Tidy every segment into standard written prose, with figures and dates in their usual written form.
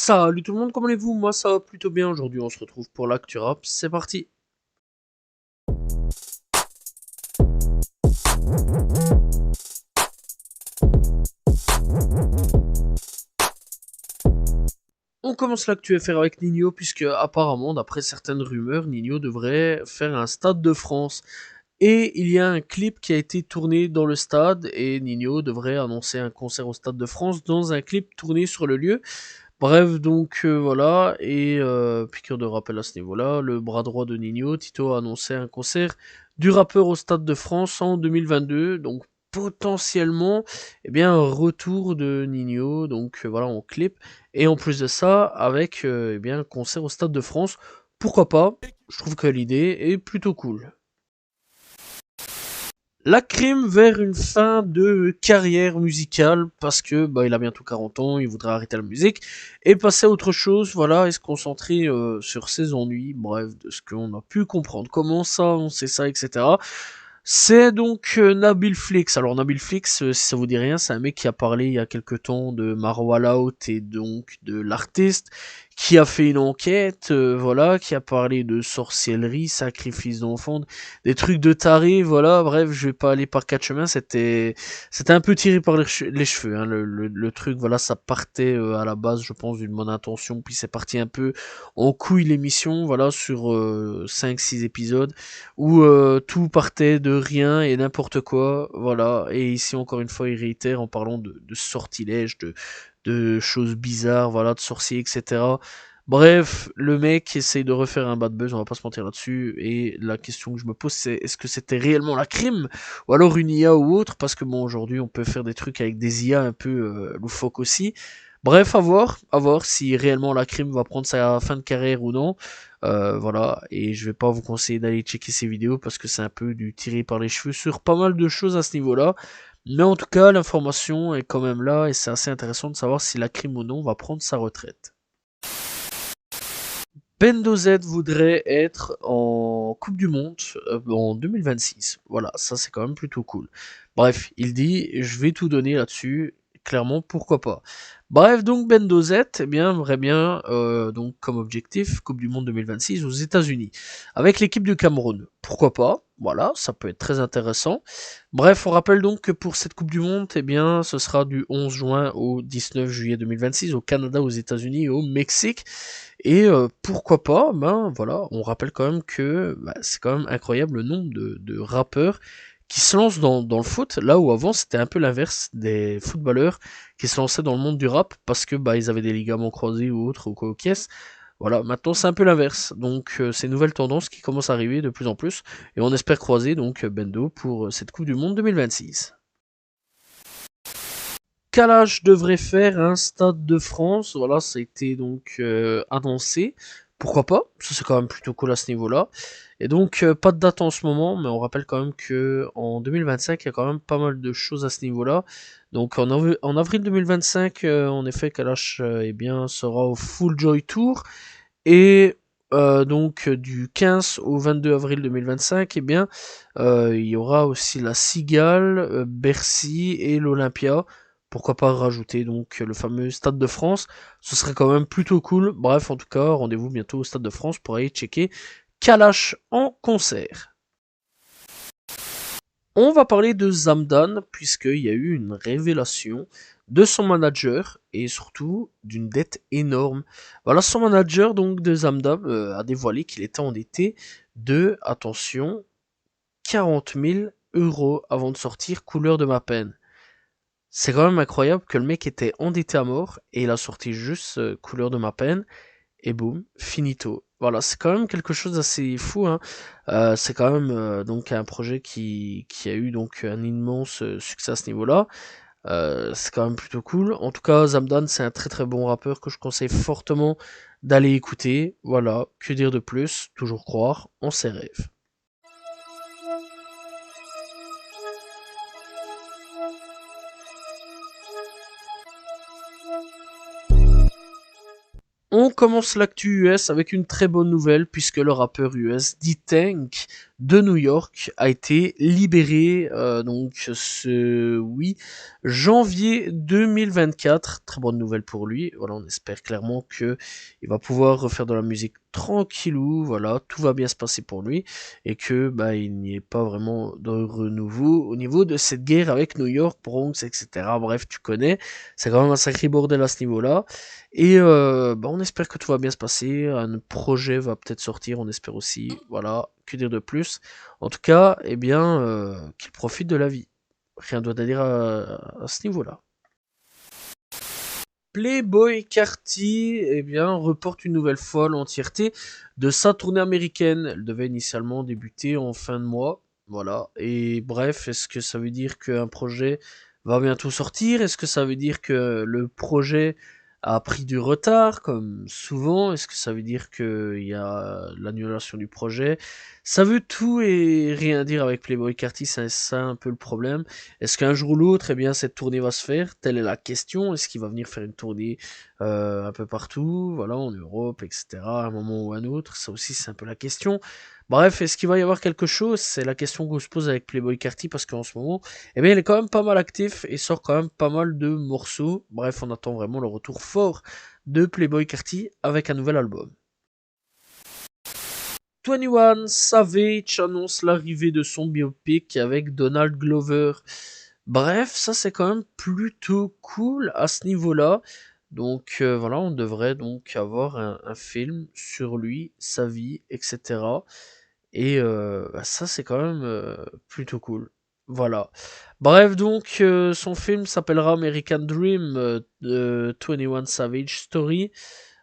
Salut tout le monde, comment allez-vous? Moi ça va plutôt bien aujourd'hui, on se retrouve pour l'actu rap, c'est parti. On commence l'actu FR avec Nino puisque apparemment d'après certaines rumeurs, Nino devrait faire un stade de France. Et il y a un clip qui a été tourné dans le stade et Nino devrait annoncer un concert au Stade de France dans un clip tourné sur le lieu. Bref, donc voilà, et piqûre de rappel à ce niveau-là, le bras droit de Nino, Tito a annoncé un concert du rappeur au Stade de France en 2022, donc potentiellement, eh bien, un retour de Nino, donc voilà, en clip, et en plus de ça, avec eh bien, un concert au Stade de France, pourquoi pas, je trouve que l'idée est plutôt cool. La crime vers une fin de carrière musicale parce que bah il a bientôt 40 ans, il voudrait arrêter la musique et passer à autre chose, voilà, et se concentrer sur ses ennuis, bref, de ce qu'on a pu comprendre. Comment ça, on sait ça, etc. C'est donc Nabil Flix. Alors Nabil Flix, si ça vous dit rien, c'est un mec qui a parlé il y a quelque temps de Marwa Laut et donc de l'artiste, qui a fait une enquête, voilà, qui a parlé de sorcellerie, sacrifice d'enfants, des trucs de taré, voilà. Bref, je vais pas aller par quatre chemins. C'était un peu tiré par les cheveux, hein, le truc. Voilà, ça partait à la base, je pense, d'une bonne intention, puis c'est parti un peu en couille l'émission, voilà, sur 5-6 épisodes où tout partait de rien et n'importe quoi, voilà. Et ici encore une fois, il réitère en parlant de sortilèges, de choses bizarres, voilà, de sorciers, etc. Bref, le mec essaye de refaire un bad buzz, on va pas se mentir là-dessus. Et la question que je me pose, c'est est-ce que c'était réellement la crime ou alors une IA ou autre? Parce que bon, aujourd'hui, on peut faire des trucs avec des IA un peu loufoques aussi. Bref, à voir si réellement la crime va prendre sa fin de carrière ou non. Voilà, et je vais pas vous conseiller d'aller checker ces vidéos parce que c'est un peu du tiré par les cheveux sur pas mal de choses à ce niveau-là. Mais en tout cas, l'information est quand même là et c'est assez intéressant de savoir si la crime ou non va prendre sa retraite. Bendo Z voudrait être en Coupe du Monde en 2026. Voilà, ça c'est quand même plutôt cool. Bref, il dit je vais tout donner là-dessus. Clairement, pourquoi pas. Bref, donc Bendo Z, eh bien, aimerait bien, donc comme objectif, Coupe du Monde 2026 aux États-Unis, avec l'équipe du Cameroun. Pourquoi pas? Voilà, ça peut être très intéressant. Bref, on rappelle donc que pour cette Coupe du Monde, eh bien, ce sera du 11 juin au 19 juillet 2026 au Canada, aux États-Unis et au Mexique. Et pourquoi pas, ben voilà, on rappelle quand même que bah, c'est quand même incroyable le nombre de rappeurs qui se lancent dans le foot, là où avant c'était un peu l'inverse des footballeurs qui se lançaient dans le monde du rap parce que bah ils avaient des ligaments croisés ou autres ou quoi aux caisses. Voilà, maintenant c'est un peu l'inverse. Donc c'est une nouvelle tendance qui commence à arriver de plus en plus et on espère croiser donc Bendo pour cette Coupe du Monde 2026. Kalash devrait faire un Stade de France, voilà, ça a été donc annoncé. Pourquoi pas? Ça c'est quand même plutôt cool à ce niveau-là. Et donc pas de date en ce moment, mais on rappelle quand même que en 2025 il y a quand même pas mal de choses à ce niveau-là. Donc en avril 2025, en effet, Kalash eh bien sera au Full Joy Tour et donc du 15 au 22 avril 2025, eh bien il y aura aussi la Cigale, Bercy et l'Olympia. Pourquoi pas rajouter donc le fameux Stade de France, ce serait quand même plutôt cool. Bref, en tout cas, rendez-vous bientôt au Stade de France pour aller checker Kalash en concert. On va parler de Zamdan, puisqu'il y a eu une révélation de son manager et surtout d'une dette énorme. Voilà, son manager donc de Zamdan a dévoilé qu'il était endetté de, attention, 40 000 euros avant de sortir Couleur de ma peine. C'est quand même incroyable que le mec était endetté à mort et il a sorti juste Couleur de ma peine et boum, finito. Voilà, c'est quand même quelque chose d'assez fou, hein. C'est quand même donc un projet qui a eu donc un immense succès à ce niveau-là. C'est quand même plutôt cool. En tout cas, Zamdan, c'est un très très bon rappeur que je conseille fortement d'aller écouter. Voilà, que dire de plus? Toujours croire en ses rêves. On commence l'actu US avec une très bonne nouvelle puisque le rappeur US D-Tank de New York a été libéré donc ce janvier 2024. Très bonne nouvelle pour lui. Voilà, on espère clairement que il va pouvoir refaire de la musique tranquillou. Voilà, tout va bien se passer pour lui et que il n'y ait pas vraiment de renouveau au niveau de cette guerre avec New York, Bronx, etc. Bref, tu connais. C'est quand même un sacré bordel à ce niveau-là. Et on espère que tout va bien se passer. Un projet va peut-être sortir, on espère aussi. Voilà, que dire de plus. En tout cas, qu'il profite de la vie. Rien d'autre à dire à ce niveau-là. Playboi Carti, reporte une nouvelle fois l'entièreté de sa tournée américaine. Elle devait initialement débuter en fin de mois. Voilà. Et bref, est-ce que ça veut dire qu'un projet va bientôt sortir? Est-ce que ça veut dire que le projet a pris du retard, comme souvent? Est-ce que ça veut dire qu'il y a l'annulation du projet? Ça veut tout et rien dire avec Playboi Carti, c'est ça un peu le problème. Est-ce qu'un jour ou l'autre, cette tournée va se faire? Telle est la question. Est-ce qu'il va venir faire une tournée un peu partout, voilà, en Europe, etc., à un moment ou à un autre? Ça aussi, c'est un peu la question. Bref, est-ce qu'il va y avoir quelque chose? C'est la question qu'on se pose avec Playboi Carti, parce qu'en ce moment, il est quand même pas mal actif et sort quand même pas mal de morceaux. Bref, on attend vraiment le retour fort de Playboi Carti avec un nouvel album. 21 Savage annonce l'arrivée de son biopic avec Donald Glover. Bref, ça c'est quand même plutôt cool à ce niveau-là. Donc voilà, on devrait donc avoir un film sur lui, sa vie, etc. Et ça c'est quand même plutôt cool. Voilà. Bref, donc son film s'appellera American Dream, 21 Savage Story.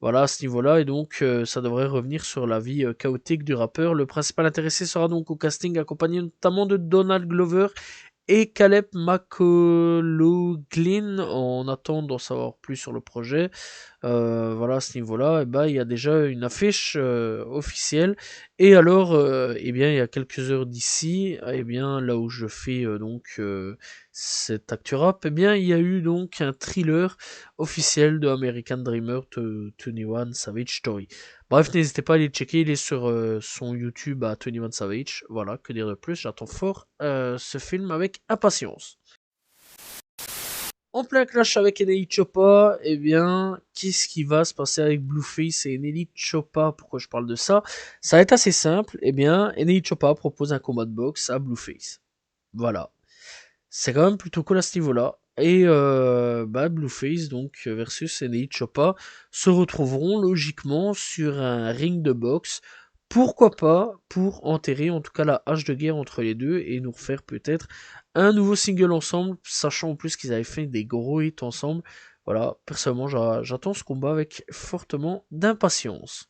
Voilà, à ce niveau-là, et donc ça devrait revenir sur la vie chaotique du rappeur. Le principal intéressé sera donc au casting, accompagné notamment de Donald Glover et Caleb McLaughlin. On attend d'en savoir plus sur le projet. Voilà, à ce niveau-là, il y a déjà une affiche officielle. Et alors, il y a quelques heures d'ici, là où je fais cette actu rap, il y a eu donc un thriller officiel de American Dreamer 21 Savage Story. Bref, n'hésitez pas à aller checker, il est sur son YouTube à 21 Savage. Voilà, que dire de plus, j'attends fort ce film avec impatience. En plein clash avec Enei Choppa, qu'est-ce qui va se passer avec Blueface et Enei Choppa? Pourquoi je parle de ça? Ça va être assez simple. Enei Choppa propose un combat de boxe à Blueface. Voilà. C'est quand même plutôt cool à ce niveau-là. Et Blueface donc versus Enei Choppa se retrouveront logiquement sur un ring de boxe. Pourquoi pas pour enterrer en tout cas la hache de guerre entre les deux et nous refaire peut-être un nouveau single ensemble, sachant en plus qu'ils avaient fait des gros hits ensemble. Voilà, personnellement j'attends ce combat avec fortement d'impatience.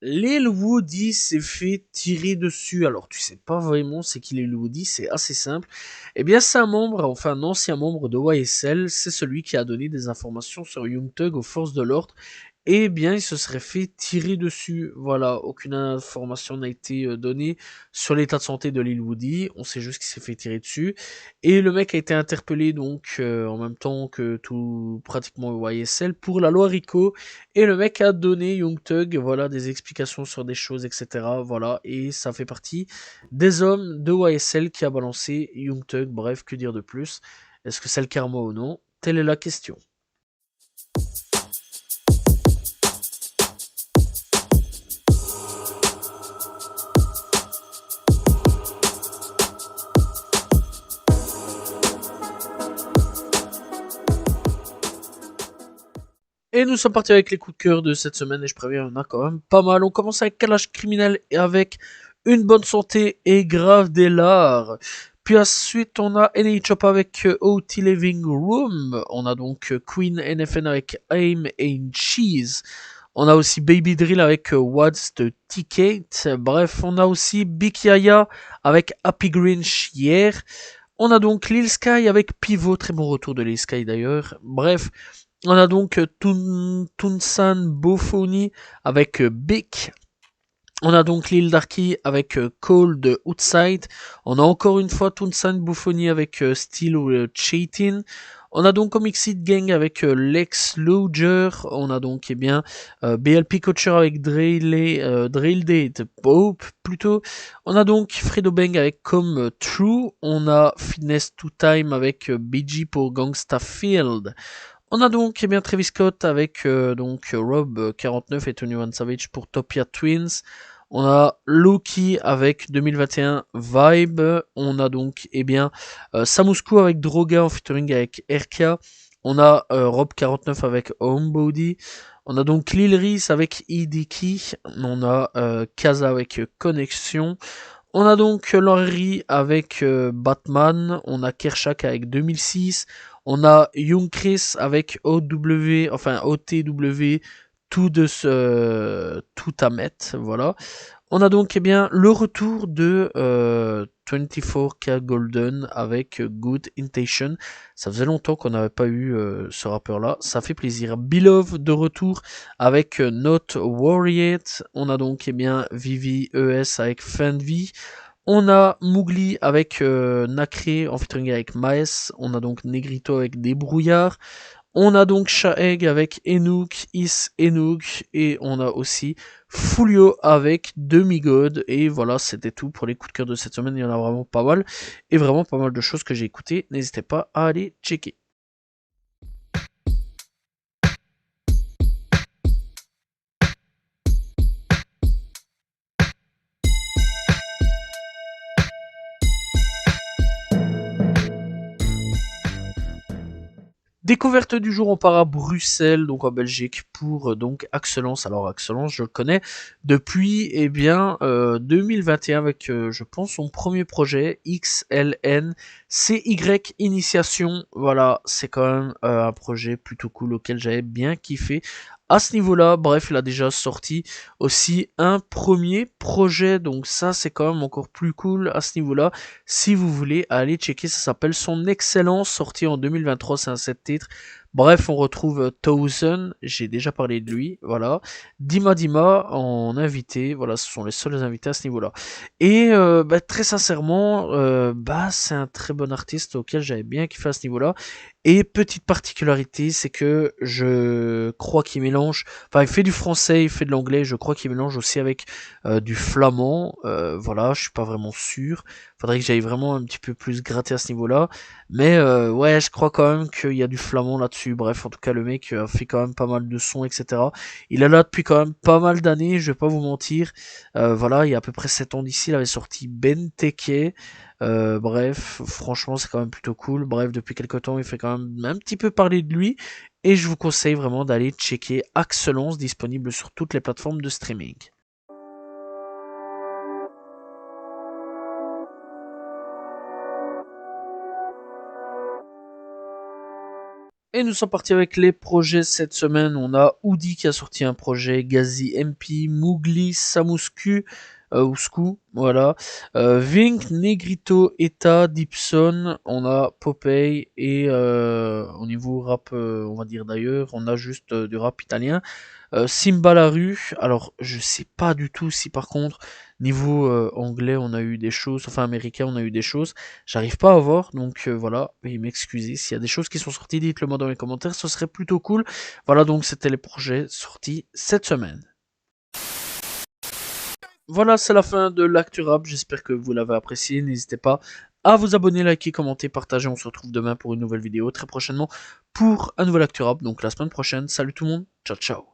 Lil Woody s'est fait tirer dessus. Alors, tu sais pas vraiment c'est qui Lil Woody, c'est assez simple. C'est un ancien membre de YSL, c'est celui qui a donné des informations sur Young Thug aux forces de l'ordre. Il se serait fait tirer dessus. Voilà, aucune information n'a été donnée sur l'état de santé de Lil Woody. On sait juste qu'il s'est fait tirer dessus. Et le mec a été interpellé donc en même temps que tout pratiquement YSL pour la loi RICO. Et le mec a donné Young Thug, voilà, des explications sur des choses, etc. Voilà, et ça fait partie des hommes de YSL qui a balancé Young Thug. Bref, que dire de plus? Est-ce que c'est le karma ou non? Telle est la question. Et nous sommes partis avec les coups de cœur de cette semaine, et je préviens, il y en a quand même pas mal. On commence avec Kalash Criminel et avec Une bonne santé et Grave des lards. Puis ensuite, on a NA Chop avec OT Living Room. On a donc Queen NFN avec Aim and Cheese. On a aussi Baby Drill avec What's the Ticket. Bref, on a aussi Big Yaya avec Happy Grinch hier. On a donc Lil Sky avec Pivot, très bon retour de Lil Sky d'ailleurs. Bref, on a donc Tunsan Bofoni avec Big. On a donc Lil Darky avec Cold Outside. On a encore une fois Tunsan Bofoni avec Still Cheating. On a donc Comic Seed Gang avec Lex Luger. On a donc BLP Coacher avec Drill Date Pope plutôt. On a donc Fredo Bang avec Come True. On a Fitness to Time avec BG pour Gangsta Field. On a donc Travis Scott avec Rob 49 et Tony Van Savage pour Topia Twins. On a Loki avec 2021 Vibe. On a donc Samusku avec Droga en featuring avec RK. On a Rob 49 avec Homebody. On a donc Lil Reese avec Idiki. On a Kaza avec Connexion. On a donc Laurie avec Batman. On a Kershak avec 2006. On a Young Chris avec OTW, tout à mettre, voilà. On a donc le retour de 24K Golden avec Good Intention. Ça faisait longtemps qu'on n'avait pas eu ce rappeur là, ça fait plaisir. Beloved de retour avec Not Worried. On a donc Vivi ES avec Fanvi. On a Mougli avec Nacré en featuring avec Maes. On a donc Negrito avec Débrouillard. On a donc Shaeg avec Enouk, Is Enouk. Et on a aussi Fulio avec Demigod. Et voilà, c'était tout pour les coups de cœur de cette semaine. Il y en a vraiment pas mal. Et vraiment pas mal de choses que j'ai écoutées. N'hésitez pas à aller checker. Découverte du jour, on part à Bruxelles, donc en Belgique, pour donc Axelance. Alors Axelance, je le connais depuis 2021 avec, je pense, son premier projet, XLN CY Initiation. Voilà, c'est quand même un projet plutôt cool auquel j'avais bien kiffé. À ce niveau-là, bref, il a déjà sorti aussi un premier projet, donc ça c'est quand même encore plus cool à ce niveau-là. Si vous voulez aller checker, ça s'appelle Son Excellence, sorti en 2023, c'est un 7 titres. Bref, on retrouve Thousand, j'ai déjà parlé de lui, voilà. Dima en invité, voilà, ce sont les seuls invités à ce niveau-là. Et très sincèrement, c'est un très bon artiste auquel j'avais bien kiffé à ce niveau-là. Et petite particularité, c'est que je crois qu'il mélange, enfin il fait du français, il fait de l'anglais, je crois qu'il mélange aussi avec du flamand, voilà, je suis pas vraiment sûr, faudrait que j'aille vraiment un petit peu plus gratter à ce niveau-là, mais ouais, je crois quand même qu'il y a du flamand là-dessus, bref, en tout cas le mec fait quand même pas mal de sons, etc. Il est là depuis quand même pas mal d'années, je vais pas vous mentir, voilà, il y a à peu près 7 ans d'ici, il avait sorti Benteke. Bref, franchement, c'est quand même plutôt cool. Bref, depuis quelques temps, il fait quand même un petit peu parler de lui. Et je vous conseille vraiment d'aller checker Axelance, disponible sur toutes les plateformes de streaming. Et nous sommes partis avec les projets cette semaine. On a Oudi qui a sorti un projet, Gazi MP, Mougli, Samusku, Ouskou, voilà. Vink, Negrito, Eta, Dipson, on a Popeye et au niveau rap, on va dire d'ailleurs, on a juste du rap italien. Simba la rue, alors je sais pas du tout si par contre niveau anglais on a eu des choses, enfin américain on a eu des choses, j'arrive pas à voir, donc voilà, et m'excuser, s'il y a des choses qui sont sorties, dites-le moi dans les commentaires, ce serait plutôt cool. Voilà, donc c'était les projets sortis cette semaine. Voilà, c'est la fin de l'actu rap, j'espère que vous l'avez apprécié, n'hésitez pas à vous abonner, liker, commenter, partager, on se retrouve demain pour une nouvelle vidéo, très prochainement pour un nouvel actu rap, donc la semaine prochaine. Salut tout le monde, ciao ciao.